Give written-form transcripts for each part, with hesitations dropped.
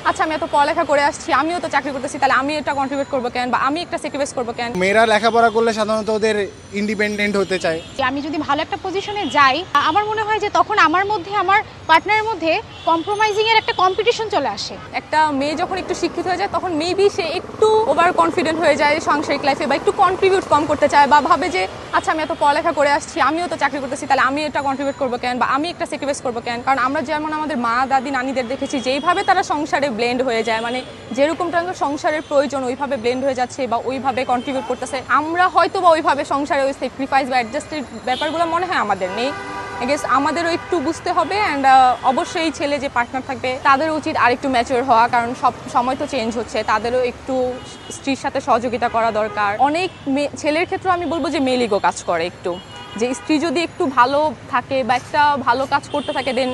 আচ্ছা আমি এত পড়ালেখা করে আসছি, আমিও তো চাকরি করতেছি, তাহলে আমি এটা কন্ট্রিবিউট করবো কেন বা আমি একটা স্যাক্রিফাইস করবো কেন? মেয়েরা লেখাপড়া করলে সাধারণত ওদের ইন্ডিপেন্ডেন্ট হতে চায়। আমি যদি ভালো একটা পজিশনে যাই, আমার মনে হয় যে তখন আমার মধ্যে, আমার পার্টনারের মধ্যে কম্প্রোমাইজিং এর একটা কম্পিটিশন চলে আসে। একটা মেয়ে যখন একটু শিক্ষিত হয়ে যায় তখন মেবি সে একটু ওভার কনফিডেন্ট হয়ে যায় সাংসারিক লাইফে, বা একটু কন্ট্রিবিউট কম করতে চায়, বা ভাবে যে আচ্ছা আমি এত পড়ালেখা করে আসছি, আমিও তো চাকরি করতেছি, তাহলে আমি এটা কন্ট্রিবিউট করবো কেন বা আমি একটা স্যাক্রিফাইস করবো কেন? কারণ আমরা যেমন আমাদের মা দাদি নানিদের দেখেছি যেইভাবে তারা সংসারে ব্লেন্ড হয়ে যায়, মানে যেরকম টাঙ্গের সংসারের প্রয়োজন ওইভাবে ব্লেন্ড হয়ে যাচ্ছে বা ওইভাবে কন্ট্রিবিউট করতেছে, আমরা হয়তো বা ওইভাবে সংসারে ওই স্যাক্রিফাইস বা অ্যাডজাস্টের ব্যাপারগুলো মনে হয় আমাদের নেই। আই গেস আমাদেরও একটু বুঝতে হবে, অ্যান্ড অবশ্যই ছেলে যে পার্টনার থাকবে তাদেরও উচিত আর একটু ম্যাচিওর হওয়া, কারণ সব সময় তো চেঞ্জ হচ্ছে, তাদেরও একটু স্ত্রীর সাথে সহযোগিতা করা দরকার। অনেক ছেলের ক্ষেত্রে আমি বলবো যে মেল ইগো কাজ করে একটু, যে স্ত্রী যদি একটু ভালো থাকে বা একটা ভালো কাজ করতে থাকে, দেন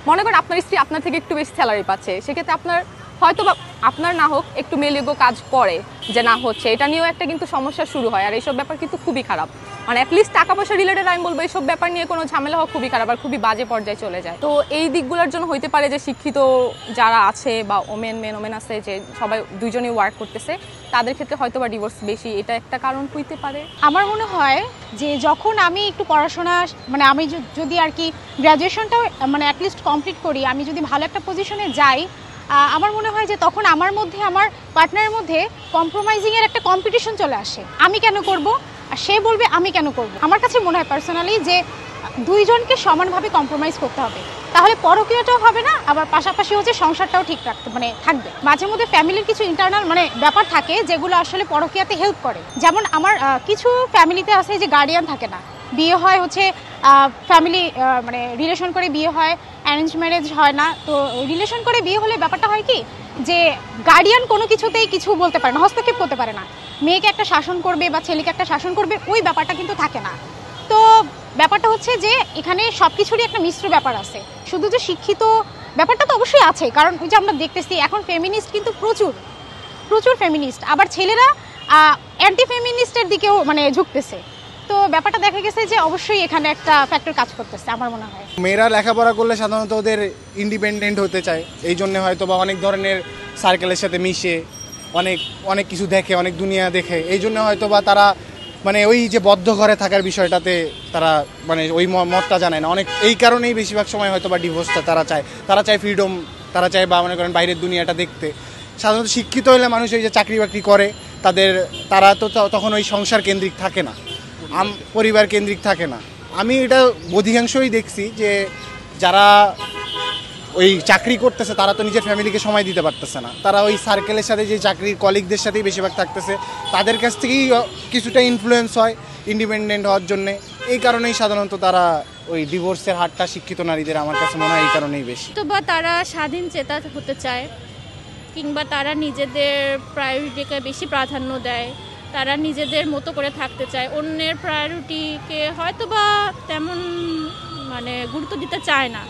মনে করেন আপনার স্ত্রী আপনার থেকে একটু বেশি স্যালারি পাচ্ছে, সেক্ষেত্রে আপনার হয়তো বা আপনার না হোক একটু মেল ইগো কাজ করে যে না হচ্ছে, এটা নিয়েও একটা কিন্তু সমস্যা শুরু হয়। আর এইসব ব্যাপার কিন্তু খুবই খারাপ, মানে অ্যাটলিস্ট টাকা পয়সা রিলেটেড আমি বলবো এইসব ব্যাপার নিয়ে কোনো ঝামেলা হওয়া খুবই খারাপ আর খুবই বাজে পর্যায়ে চলে যায়। তো এই দিকগুলোর জন্য হইতে পারে যে শিক্ষিত যারা আছে বা ওমেন আছে, যে সবাই দুইজনেই ওয়ার্ক করতেছে, তাদের ক্ষেত্রে হয়তো বা ডিভোর্স বেশি, এটা একটা কারণ হইতে পারে। আমার মনে হয় যে যখন আমি একটু পড়াশোনা, মানে আমি যদি আর কি গ্র্যাজুয়েশনটাও মানে অ্যাটলিস্ট কমপ্লিট করি, আমি যদি ভালো একটা পজিশনে যাই, আমার মনে হয় যে তখন আমার মধ্যে, আমার পার্টনারের মধ্যে কম্প্রোমাইজিং এর একটা কম্পিটিশন চলে আসে। আমি কেন করব আর সে বলবে আমি কেন করব। আমার কাছে মনে হয় পার্সোনালি যে দুইজনকে সমানভাবে কম্প্রোমাইজ করতে হবে, তাহলে পরকীয়টাও হবে না, আবার পাশাপাশি হচ্ছে সংসারটাও ঠিক রাখতে মানে থাকবে। মাঝে মধ্যে ফ্যামিলির কিছু ইন্টারনাল মানে ব্যাপার থাকে যেগুলো আসলে পরকীয়াতে হেল্প করে। যেমন আমার কিছু ফ্যামিলিতে আছে যে গার্ডিয়ান থাকে না, বিয়ে হয় হচ্ছে ফ্যামিলি মানে রিলেশন করে বিয়ে হয়, অ্যারেঞ্জ ম্যারেজ হয় না। তো রিলেশন করে বিয়ে হলে ব্যাপারটা হয় কি যে গার্ডিয়ান কোনো কিছুতেই কিছু বলতে পারে না, হস্তক্ষেপ করতে পারে না, মেয়েকে একটা শাসন করবে বা ছেলেকে একটা শাসন করবে, ওই ব্যাপারটা কিন্তু থাকে না। তো ব্যাপারটা হচ্ছে যে এখানে সব কিছুরই একটা মিশ্র ব্যাপার আছে। শুধু যে শিক্ষিত ব্যাপারটা তো অবশ্যই আছে, কারণ ওই যে আমরা দেখতেছি এখন ফেমিনিস্ট কিন্তু প্রচুর প্রচুর ফেমিনিস্ট, আবার ছেলেরা অ্যান্টি ফেমিনিস্টের দিকেও মানে ঝুঁকতেছে। তো ব্যাপারটা দেখা গেছে যে অবশ্যই এখানে একটা ফ্যাক্টর কাজ করতেছে আমার মনে হয়। মেয়েরা লেখাপড়া করলে সাধারণত ওদের ইন্ডিপেন্ডেন্ট হতে চায়, এই জন্য হয়তো বা অনেক ধরনের সার্কেলের সাথে মিশে অনেক অনেক কিছু দেখে, অনেক দুনিয়া দেখে, এই জন্য হয়তো বা তারা মানে ওই যে বদ্ধ ঘরে থাকার বিষয়টাতে তারা মানে ওই মতটা জানায় না অনেক, এই কারণেই বেশিরভাগ সময় হয়তো বা ডিভোর্সটা তারা চায় ফ্রিডম, তারা চায় বা মনে করেন বাইরের দুনিয়াটা দেখতে। সাধারণত শিক্ষিত হলে মানুষ ওই যে চাকরি বাকরি করে, তারা তো তখন ওই সংসার কেন্দ্রিক থাকে না, পরিবার কেন্দ্রিক থাকে না। আমি এটা অধিকাংশই দেখছি যে যারা ওই চাকরি করতেছে তারা তো নিজের ফ্যামিলিকে সময় দিতে পারতেছে না, তারা ওই সার্কেলের সাথে যে চাকরির কলিগদের সাথেই বেশিরভাগ থাকতেছে, তাদের কাছ থেকেই কিছুটা ইনফ্লুয়েন্স হয় ইন্ডিপেন্ডেন্ট হওয়ার জন্যে। এই কারণেই সাধারণত তারা ওই ডিভোর্সের হারটা শিক্ষিত নারীদের আমার কাছে মনে হয় এই কারণেই বেশি। তো বা তারা স্বাধীন চেতা হতে চায়, কিংবা তারা নিজেদের প্রায়োরিটিকে বেশি প্রাধান্য দেয়, তারা নিজেদের মতো করে থাকতে চায়, অন্যের প্রায়োরিটিকে হয়তো বা তেমন মানে গুরুত্ব দিতে চায় না,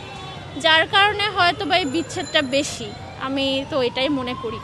যার কারণে হয়তো বা এই বিচ্ছেদটা বেশি। আমি তো এটাই মনে করি।